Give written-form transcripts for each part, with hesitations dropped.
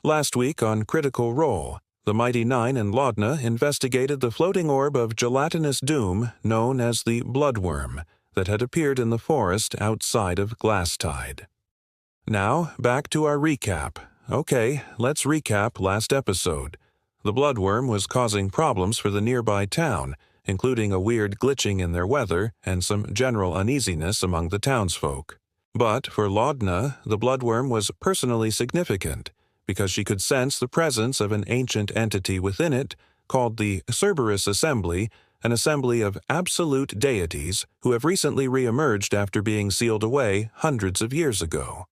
Last week on Critical Role, the Mighty Nine and Laudna investigated the floating orb of gelatinous doom known as the Bloodworm that had appeared in the forest outside of Glasstide. Now, back to our recap. Okay, let's recap last episode. The Bloodworm was causing problems for the nearby town, including a weird glitching in their weather and some general uneasiness among the townsfolk. But for Laudna, the Bloodworm was personally significant, because she could sense the presence of an ancient entity within it called the Cerberus Assembly, an assembly of absolute deities who have recently re-emerged after being sealed away hundreds of years ago.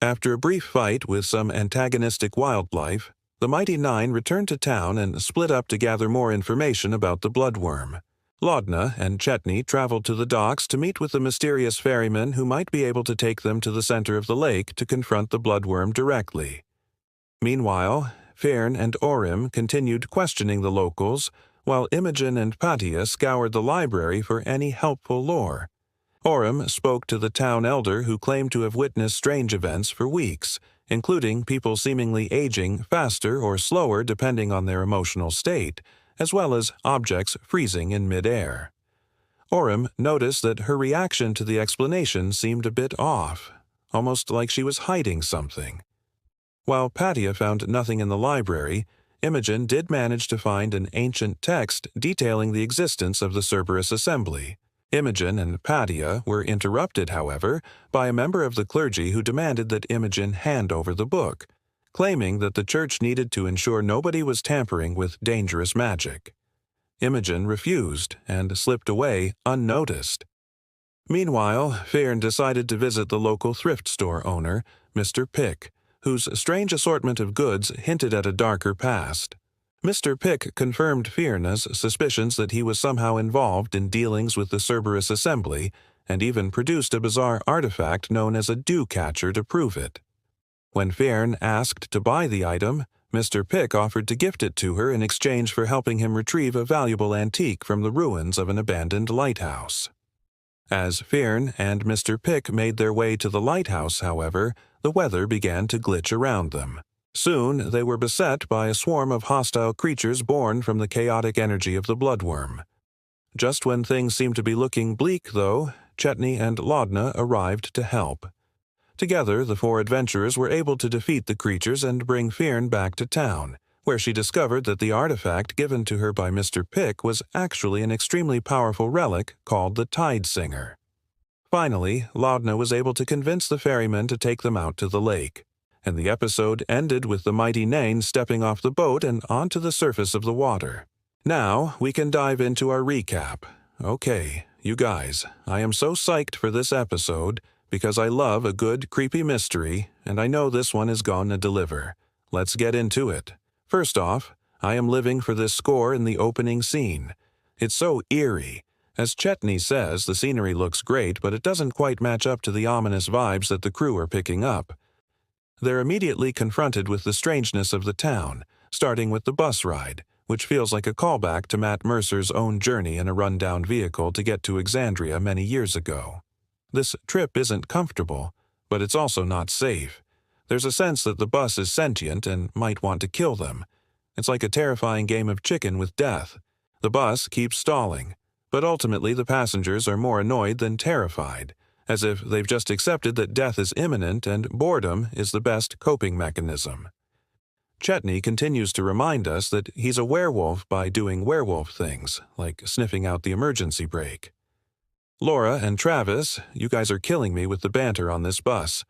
After a brief fight with some antagonistic wildlife, the Mighty Nine returned to town and split up to gather more information about the Bloodworm. Laudna and Chetney traveled to the docks to meet with the mysterious ferryman who might be able to take them to the center of the lake to confront the Bloodworm directly. Meanwhile, Fern and Orim continued questioning the locals, while Imogen and Patia scoured the library for any helpful lore. Orim spoke to the town elder who claimed to have witnessed strange events for weeks, including people seemingly aging faster or slower depending on their emotional state, as well as objects freezing in midair. Orim noticed that her reaction to the explanation seemed a bit off, almost like she was hiding something. While Patia found nothing in the library, Imogen did manage to find an ancient text detailing the existence of the Cerberus Assembly. Imogen and Patia were interrupted, however, by a member of the clergy who demanded that Imogen hand over the book, claiming that the church needed to ensure nobody was tampering with dangerous magic. Imogen refused and slipped away unnoticed. Meanwhile, Fern decided to visit the local thrift store owner, Mr. Pick, whose strange assortment of goods hinted at a darker past. Mr. Pick confirmed Fiona's suspicions that he was somehow involved in dealings with the Cerberus Assembly, and even produced a bizarre artifact known as a dew-catcher to prove it. When Fern asked to buy the item, Mr. Pick offered to gift it to her in exchange for helping him retrieve a valuable antique from the ruins of an abandoned lighthouse. As Fern and Mr. Pick made their way to the lighthouse, however, the weather began to glitch around them. Soon they were beset by a swarm of hostile creatures born from the chaotic energy of the Bloodworm. Just when things seemed to be looking bleak, though, Chetney and Laudna arrived to help. Together, the four adventurers were able to defeat the creatures and bring Fern back to town, where she discovered that the artifact given to her by Mr. Pick was actually an extremely powerful relic called the Tide Singer. Finally, Laudna was able to convince the ferryman to take them out to the lake, and the episode ended with the Mighty Nine stepping off the boat and onto the surface of the water. Now, we can dive into our recap. Okay, you guys, I am so psyched for this episode, because I love a good, creepy mystery, and I know this one is gonna deliver. Let's get into it. First off, I am living for this score in the opening scene. It's so eerie. As Chetney says, the scenery looks great, but it doesn't quite match up to the ominous vibes that the crew are picking up. They're immediately confronted with the strangeness of the town, starting with the bus ride, which feels like a callback to Matt Mercer's own journey in a rundown vehicle to get to Exandria many years ago. This trip isn't comfortable, but it's also not safe. There's a sense that the bus is sentient and might want to kill them. It's like a terrifying game of chicken with death. The bus keeps stalling, but ultimately the passengers are more annoyed than terrified, as if they've just accepted that death is imminent and boredom is the best coping mechanism. Chetney continues to remind us that he's a werewolf by doing werewolf things, like sniffing out the emergency brake. Laura and Travis, you guys are killing me with the banter on this bus.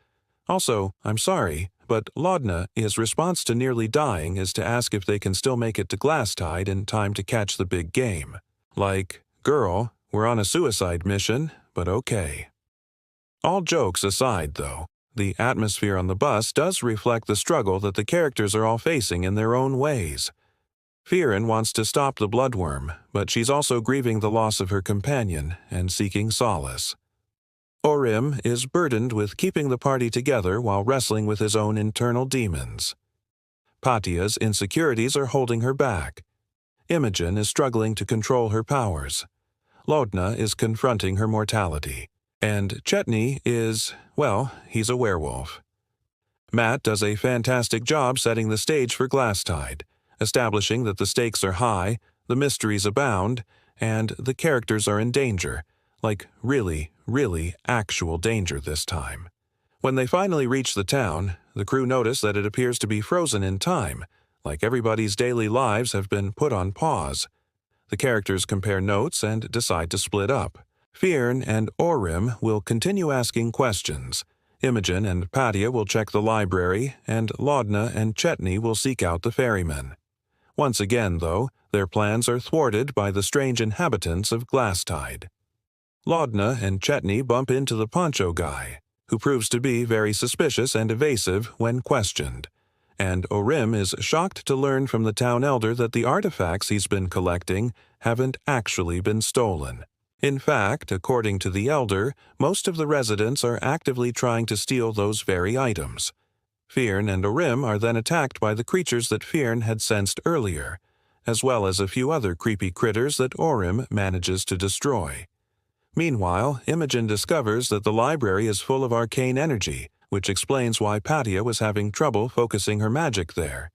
Also, I'm sorry, but Laudna's response to nearly dying is to ask if they can still make it to Glasstide in time to catch the big game. Like, girl, we're on a suicide mission, but okay. All jokes aside, though, the atmosphere on the bus does reflect the struggle that the characters are all facing in their own ways. Fiorin wants to stop the Bloodworm, but she's also grieving the loss of her companion and seeking solace. Orim is burdened with keeping the party together while wrestling with his own internal demons. Patia's insecurities are holding her back. Imogen is struggling to control her powers. Laudna is confronting her mortality. And Chetney is, well, he's a werewolf. Matt does a fantastic job setting the stage for Glasstide, establishing that the stakes are high, the mysteries abound, and the characters are in danger, like really, really actual danger this time. When they finally reach the town, the crew notice that it appears to be frozen in time, like everybody's daily lives have been put on pause. The characters compare notes and decide to split up. Fionn and Arin will continue asking questions. Imogen and Patia will check the library, and Laudna and Chetney will seek out the ferryman. Once again, though, their plans are thwarted by the strange inhabitants of Glasstide. Laudna and Chetney bump into the poncho guy, who proves to be very suspicious and evasive when questioned, and Arin is shocked to learn from the town elder that the artifacts he's been collecting haven't actually been stolen. In fact, according to the elder, most of the residents are actively trying to steal those very items. Fionn and Arin are then attacked by the creatures that Fionn had sensed earlier, as well as a few other creepy critters that Arin manages to destroy. Meanwhile, Imogen discovers that the library is full of arcane energy, which explains why Patia was having trouble focusing her magic there.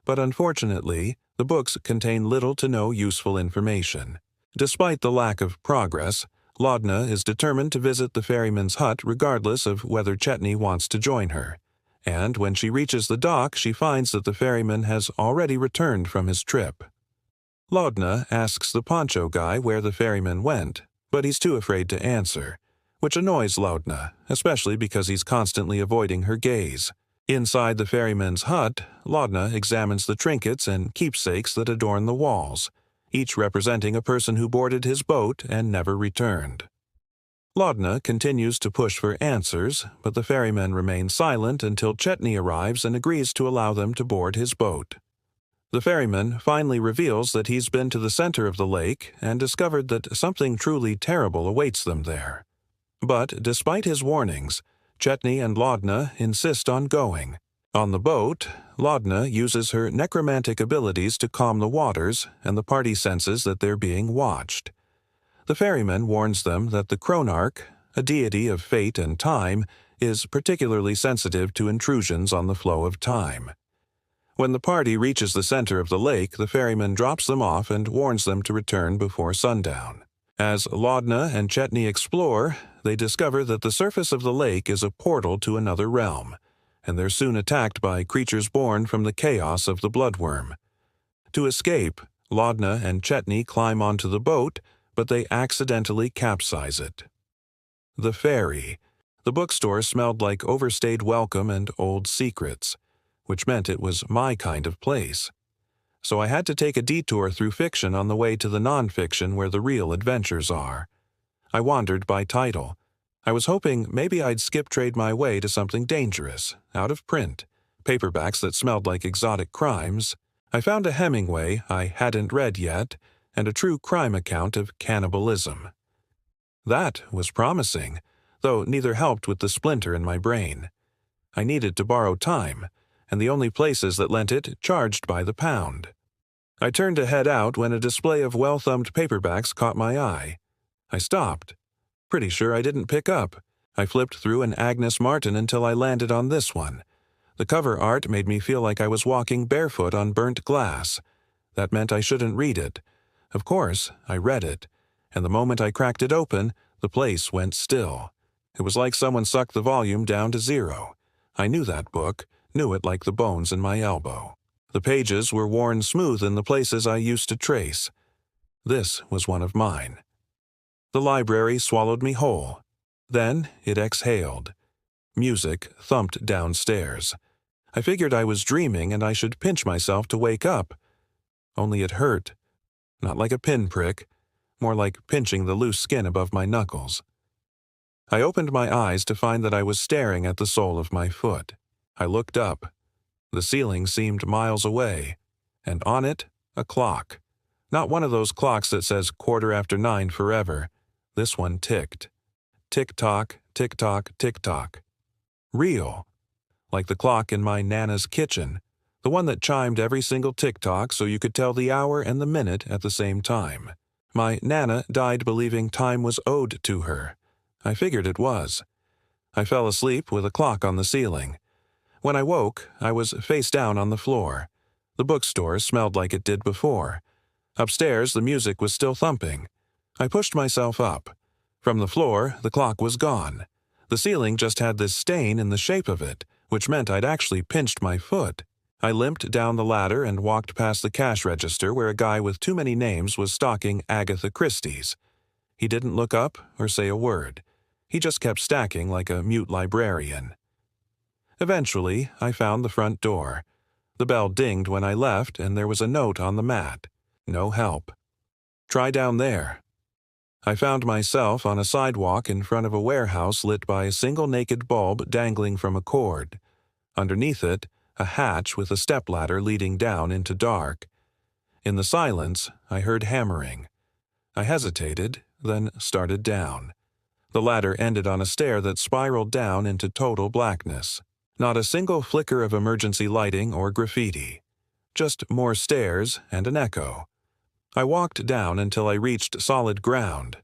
But unfortunately, the books contain little to no useful information. Despite the lack of progress, Laudna is determined to visit the ferryman's hut regardless of whether Chetney wants to join her. And when she reaches the dock, she finds that the ferryman has already returned from his trip. Laudna asks the poncho guy where the ferryman went, but he's too afraid to answer, which annoys Laudna, especially because he's constantly avoiding her gaze. Inside the ferryman's hut, Laudna examines the trinkets and keepsakes that adorn the walls, each representing a person who boarded his boat and never returned. Laudna continues to push for answers, but the ferryman remains silent until Chetney arrives and agrees to allow them to board his boat. The ferryman finally reveals that he's been to the center of the lake and discovered that something truly terrible awaits them there. But despite his warnings, Chetney and Laudna insist on going. On the boat, Laudna uses her necromantic abilities to calm the waters, and the party senses that they're being watched. The ferryman warns them that the Chronarch, a deity of fate and time, is particularly sensitive to intrusions on the flow of time. When the party reaches the center of the lake, the ferryman drops them off and warns them to return before sundown. As Laudna and Chetney explore, they discover that the surface of the lake is a portal to another realm, and they're soon attacked by creatures born from the chaos of the bloodworm. To escape, Laudna and Chetney climb onto the boat, but they accidentally capsize it. The Ferry. The bookstore smelled like overstayed welcome and old secrets, which meant it was my kind of place. So I had to take a detour through fiction on the way to the nonfiction where the real adventures are. I wandered by title. I was hoping maybe I'd skip-trade my way to something dangerous, out of print, paperbacks that smelled like exotic crimes. I found a Hemingway I hadn't read yet, and a true crime account of cannibalism. That was promising, though neither helped with the splinter in my brain. I needed to borrow time, and the only places that lent it charged by the pound. I turned to head out when a display of well-thumbed paperbacks caught my eye. I stopped. Pretty sure I didn't pick up. I flipped through an Agnes Martin until I landed on this one. The cover art made me feel like I was walking barefoot on burnt glass. That meant I shouldn't read it. Of course, I read it, and the moment I cracked it open, the place went still. It was like someone sucked the volume down to zero. I knew that book, knew it like the bones in my elbow. The pages were worn smooth in the places I used to trace. This was one of mine. The library swallowed me whole. Then it exhaled. Music thumped downstairs. I figured I was dreaming and I should pinch myself to wake up. Only it hurt. Not like a pinprick, more like pinching the loose skin above my knuckles. I opened my eyes to find that I was staring at the sole of my foot. I looked up. The ceiling seemed miles away, and on it, a clock. Not one of those clocks that says 9:15 forever. This one ticked. Tick-tock, tick-tock, tick-tock. Real. Like the clock in my Nana's kitchen, the one that chimed every single tick-tock so you could tell the hour and the minute at the same time. My Nana died believing time was owed to her. I figured it was. I fell asleep with a clock on the ceiling. When I woke, I was face down on the floor. The bookstore smelled like it did before. Upstairs, the music was still thumping. I pushed myself up. From the floor, the clock was gone. The ceiling just had this stain in the shape of it, which meant I'd actually pinched my foot. I limped down the ladder and walked past the cash register where a guy with too many names was stocking Agatha Christie's. He didn't look up or say a word. He just kept stacking like a mute librarian. Eventually, I found the front door. The bell dinged when I left, and there was a note on the mat. No help. Try down there. I found myself on a sidewalk in front of a warehouse lit by a single naked bulb dangling from a cord. Underneath it, a hatch with a stepladder leading down into dark. In the silence, I heard hammering. I hesitated, then started down. The ladder ended on a stair that spiraled down into total blackness. Not a single flicker of emergency lighting or graffiti. Just more stairs and an echo. I walked down until I reached solid ground.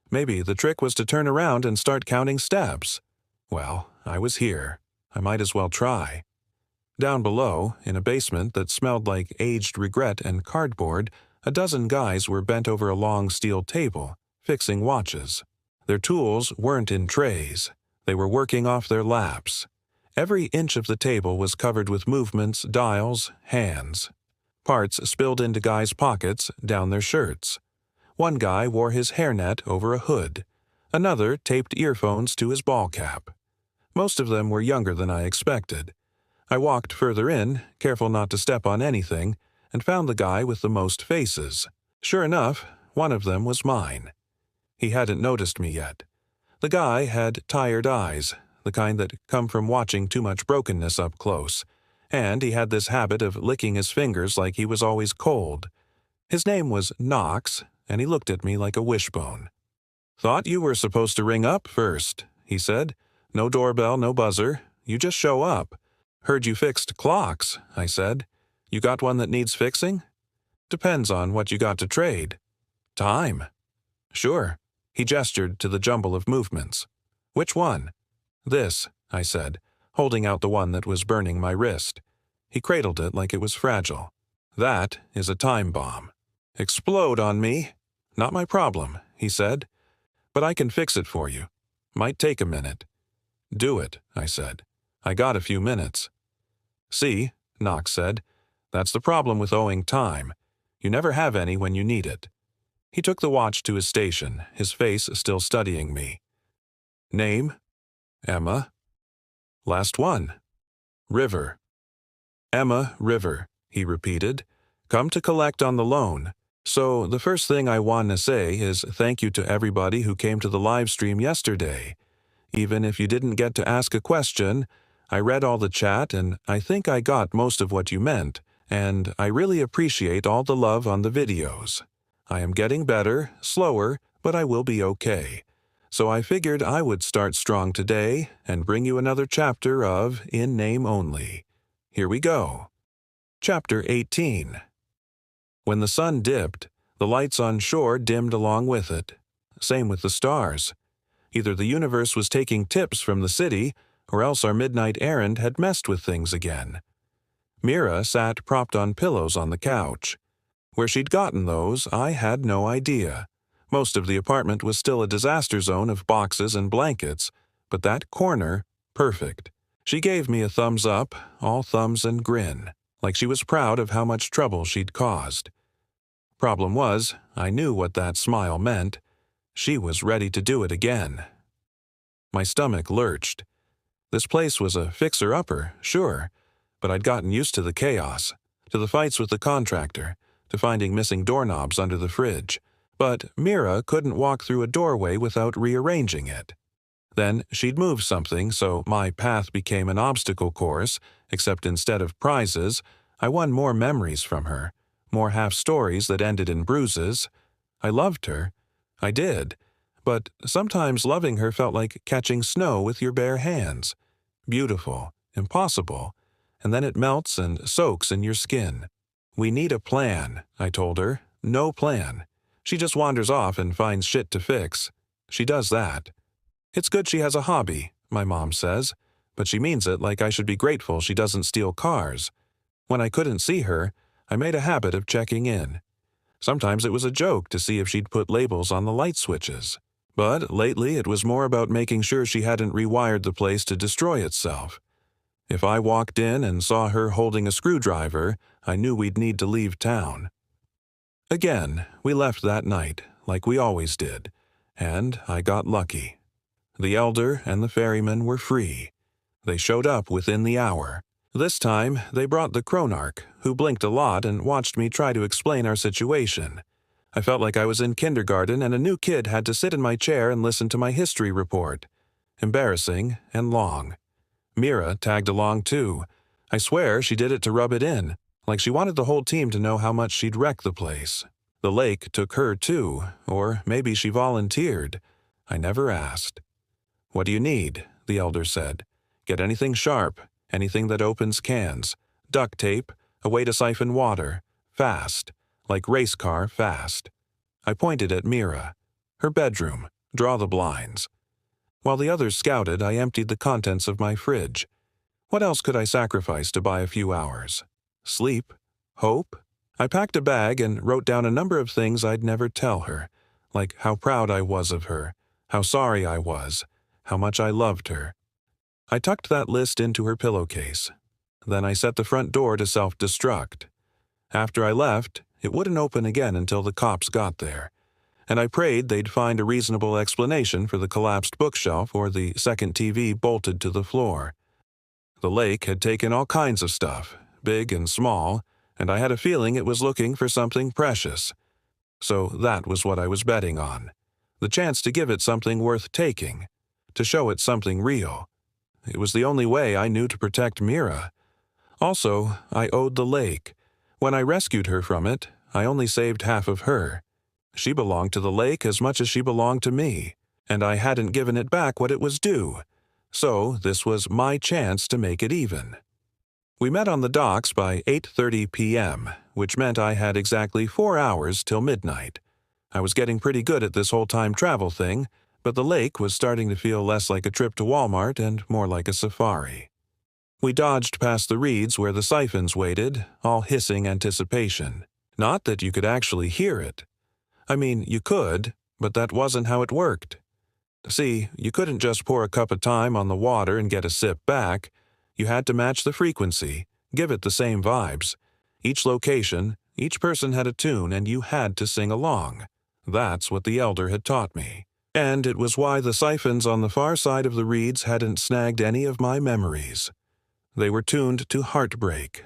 Maybe the trick was to turn around and start counting steps. Well, I was here. I might as well try. Down below, in a basement that smelled like aged regret and cardboard, a dozen guys were bent over a long steel table, fixing watches. Their tools weren't in trays. They were working off their laps. Every inch of the table was covered with movements, dials, hands. Parts spilled into guys' pockets, down their shirts. One guy wore his hairnet over a hood. Another taped earphones to his ball cap. Most of them were younger than I expected. I walked further in, careful not to step on anything, and found the guy with the most faces. Sure enough, one of them was mine. He hadn't noticed me yet. The guy had tired eyes, the kind that come from watching too much brokenness up close, and he had this habit of licking his fingers like he was always cold. His name was Knox, and he looked at me like a wishbone. "Thought you were supposed to ring up first," he said. "No doorbell, no buzzer. You just show up." "Heard you fixed clocks," I said. "You got one that needs fixing?" "Depends on what you got to trade." "Time." "Sure." He gestured to the jumble of movements. "Which one?" "This," I said, holding out the one that was burning my wrist. He cradled it like it was fragile. "That is a time bomb." "Explode on me." "Not my problem," he said. "But I can fix it for you. Might take a minute." "Do it," I said. "I got a few minutes." "See," Knox said, "that's the problem with owing time. You never have any when you need it." He took the watch to his station, his face still studying me. "Name?" "Emma." "Last one." "River." "Emma River," he repeated. "Come to collect on the loan. So the first thing I want to say is thank you to everybody who came to the live stream yesterday. Even if you didn't get to ask a question, I read all the chat and I think I got most of what you meant, and I really appreciate all the love on the videos. I am getting better, slower, but I will be okay. So I figured I would start strong today and bring you another chapter of In Name Only. Here we go. Chapter 18. When the sun dipped, the lights on shore dimmed along with it. Same with the stars. Either the universe was taking tips from the city, or else our midnight errand had messed with things again. Mira sat propped on pillows on the couch. Where she'd gotten those, I had no idea. Most of the apartment was still a disaster zone of boxes and blankets, but that corner, perfect. She gave me a thumbs up, all thumbs and grin, like she was proud of how much trouble she'd caused. Problem was, I knew what that smile meant. She was ready to do it again. My stomach lurched. This place was a fixer-upper, sure, but I'd gotten used to the chaos, to the fights with the contractor, to finding missing doorknobs under the fridge. But Mira couldn't walk through a doorway without rearranging it. Then she'd move something, so my path became an obstacle course, except instead of prizes, I won more memories from her, more half-stories that ended in bruises. I loved her. I did. But sometimes loving her felt like catching snow with your bare hands. Beautiful, impossible, and then it melts and soaks in your skin. "We need a plan," I told her. "No plan. She just wanders off and finds shit to fix. She does that. It's good she has a hobby," my mom says, but she means it like I should be grateful she doesn't steal cars. When I couldn't see her, I made a habit of checking in. Sometimes it was a joke to see if she'd put labels on the light switches. But lately it was more about making sure she hadn't rewired the place to destroy itself. If I walked in and saw her holding a screwdriver, I knew we'd need to leave town. Again, we left that night, like we always did, and I got lucky. The elder and the ferryman were free. They showed up within the hour. This time, they brought the Chronarch, who blinked a lot and watched me try to explain our situation. I felt like I was in kindergarten and a new kid had to sit in my chair and listen to my history report. Embarrassing and long. Mira tagged along too. I swear she did it to rub it in, like she wanted the whole team to know how much she'd wrecked the place. The lake took her too, or maybe she volunteered. I never asked. "What do you need?" the elder said. "Get anything sharp, anything that opens cans, duct tape, a way to siphon water, fast, like race car fast." I pointed at Mira. "Her bedroom. Draw the blinds." While the others scouted, I emptied the contents of my fridge. What else could I sacrifice to buy a few hours? Sleep? Hope? I packed a bag and wrote down a number of things I'd never tell her, like how proud I was of her, how sorry I was, how much I loved her. I tucked that list into her pillowcase. Then I set the front door to self-destruct. After I left, it wouldn't open again until the cops got there, and I prayed they'd find a reasonable explanation for the collapsed bookshelf or the second TV bolted to the floor. The lake had taken all kinds of stuff, big and small, and I had a feeling it was looking for something precious. So that was what I was betting on. The chance to give it something worth taking, to show it something real. It was the only way I knew to protect Mira. Also, I owed the lake. When I rescued her from it, I only saved half of her. She belonged to the lake as much as she belonged to me, and I hadn't given it back what it was due. So this was my chance to make it even. We met on the docks by 8:30 p.m., which meant I had exactly 4 hours till midnight. I was getting pretty good at this whole time travel thing, but the lake was starting to feel less like a trip to Walmart and more like a safari. We dodged past the reeds where the siphons waited, all hissing anticipation. Not that you could actually hear it. I mean, you could, but that wasn't how it worked. See, you couldn't just pour a cup of thyme on the water and get a sip back. You had to match the frequency, give it the same vibes. Each location, each person had a tune, and you had to sing along. That's what the elder had taught me. And it was why the siphons on the far side of the reeds hadn't snagged any of my memories. They were tuned to heartbreak.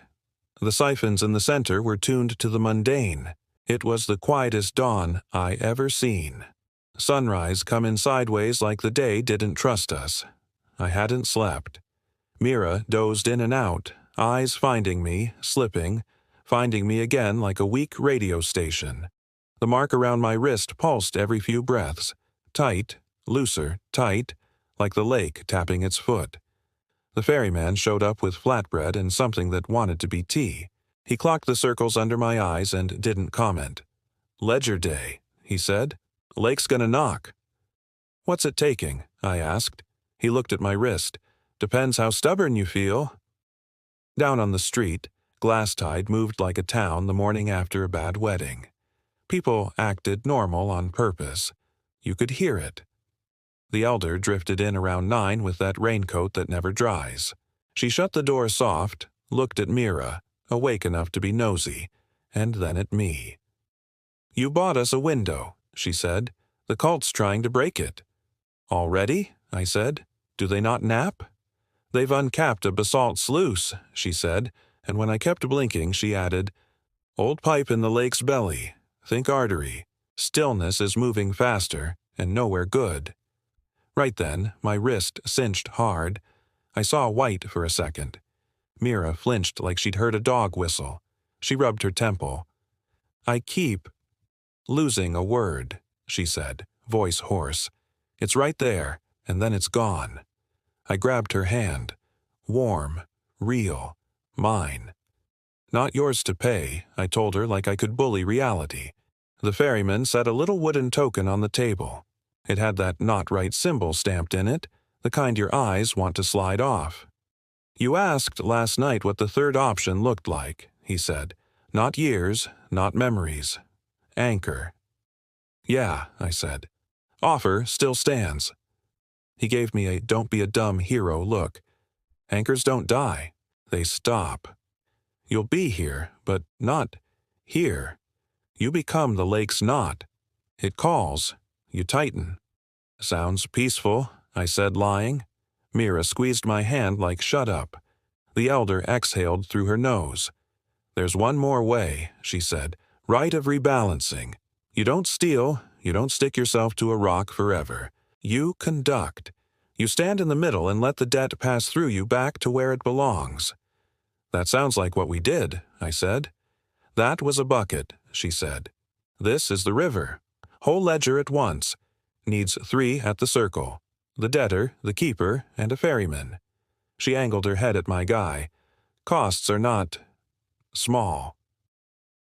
The siphons in the center were tuned to the mundane. It was the quietest dawn I ever seen. Sunrise come in sideways like the day didn't trust us. I hadn't slept. Mira dozed in and out, eyes finding me, slipping, finding me again like a weak radio station. The mark around my wrist pulsed every few breaths. Tight, looser, tight, like the lake tapping its foot. The ferryman showed up with flatbread and something that wanted to be tea. He clocked the circles under my eyes and didn't comment. "Ledger day," he said. "Lake's gonna knock." "What's it taking?" I asked. He looked at my wrist. "Depends how stubborn you feel." Down on the street, Glasstide moved like a town the morning after a bad wedding. People acted normal on purpose. You could hear it. The elder drifted in around 9 with that raincoat that never dries. She shut the door soft, looked at Mira, awake enough to be nosy, and then at me. "You bought us a window," she said. "The cult's trying to break it." "Already?" I said. "Do they not nap?" "They've uncapped a basalt sluice," she said, and when I kept blinking, she added, "Old pipe in the lake's belly. Think artery. Stillness is moving faster, and nowhere good." Right then, my wrist cinched hard. I saw white for a second. Mira flinched like she'd heard a dog whistle. She rubbed her temple. "I keep losing a word," she said, voice hoarse. "It's right there, and then it's gone." I grabbed her hand. Warm, real, mine. "Not yours to pay," I told her like I could bully reality. The ferryman set a little wooden token on the table. It had that not right symbol stamped in it, the kind your eyes want to slide off. You asked last night what the third option looked like, he said. Not years, not memories. Anchor. Yeah, I said. Offer still stands. He gave me a don't be a dumb hero look. Anchors don't die. They stop. You'll be here, but not here. You become the lake's knot. It calls. You tighten. Sounds peaceful, I said, lying. Mira squeezed my hand like shut up. The elder exhaled through her nose. There's one more way, she said. Right of rebalancing. You don't steal. You don't stick yourself to a rock forever. You conduct. You stand in the middle and let the debt pass through you back to where it belongs. That sounds like what we did, I said. That was a bucket, she said. This is the river. Whole ledger at once. Needs 3 at the circle. The debtor, the keeper, and a ferryman. She angled her head at my guy. Costs are not small.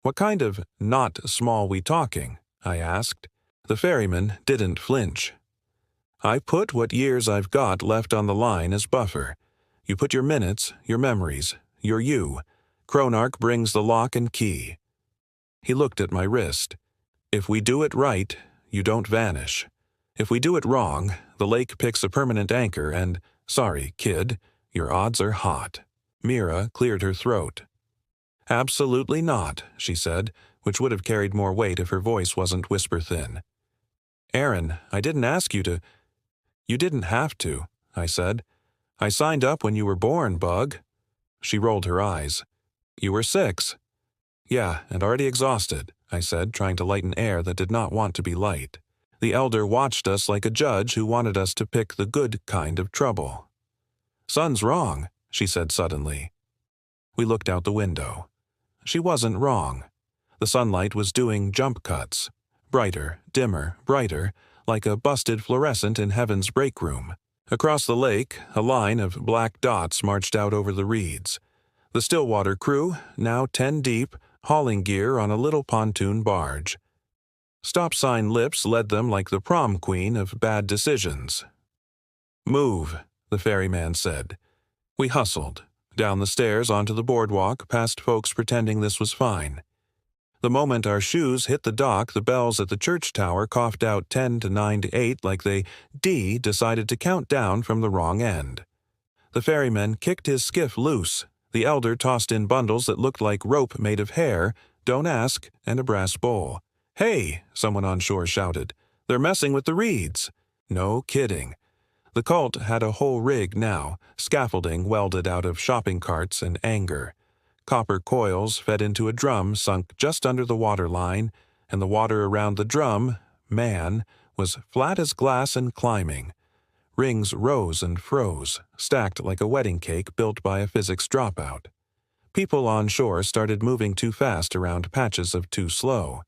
What kind of not small we talking? I asked. The ferryman didn't flinch. I put what years I've got left on the line as buffer. You put your minutes, your memories, your you. Cronarch brings the lock and key. He looked at my wrist. If we do it right, you don't vanish. If we do it wrong, the lake picks a permanent anchor and, sorry, kid, your odds are hot. Mira cleared her throat. Absolutely not, she said, which would have carried more weight if her voice wasn't whisper-thin. Arin, I didn't ask you to. You didn't have to, I said. I signed up when you were born, Bug. She rolled her eyes. You were 6. Yeah, and already exhausted, I said, trying to lighten air that did not want to be light. The elder watched us like a judge who wanted us to pick the good kind of trouble. Son's wrong, she said suddenly. We looked out the window. She wasn't wrong. The sunlight was doing jump cuts. Brighter, dimmer, brighter, like a busted fluorescent in heaven's break room. Across the lake, a line of black dots marched out over the reeds. The Stillwater crew, now 10 deep, hauling gear on a little pontoon barge. Stop sign lips led them like the prom queen of bad decisions. Move, the ferryman said. We hustled, down the stairs onto the boardwalk, past folks pretending this was fine. The moment our shoes hit the dock, the bells at the church tower coughed out 10 to 9 to 8 like they decided to count down from the wrong end. The ferryman kicked his skiff loose. The elder tossed in bundles that looked like rope made of hair, don't ask, and a brass bowl. Hey, someone on shore shouted. They're messing with the reeds. No kidding. The cult had a whole rig now, scaffolding welded out of shopping carts and anger. Copper coils fed into a drum sunk just under the water line, and the water around the drum, man, was flat as glass and climbing. Rings rose and froze, stacked like a wedding cake built by a physics dropout. People on shore started moving too fast around patches of too slow.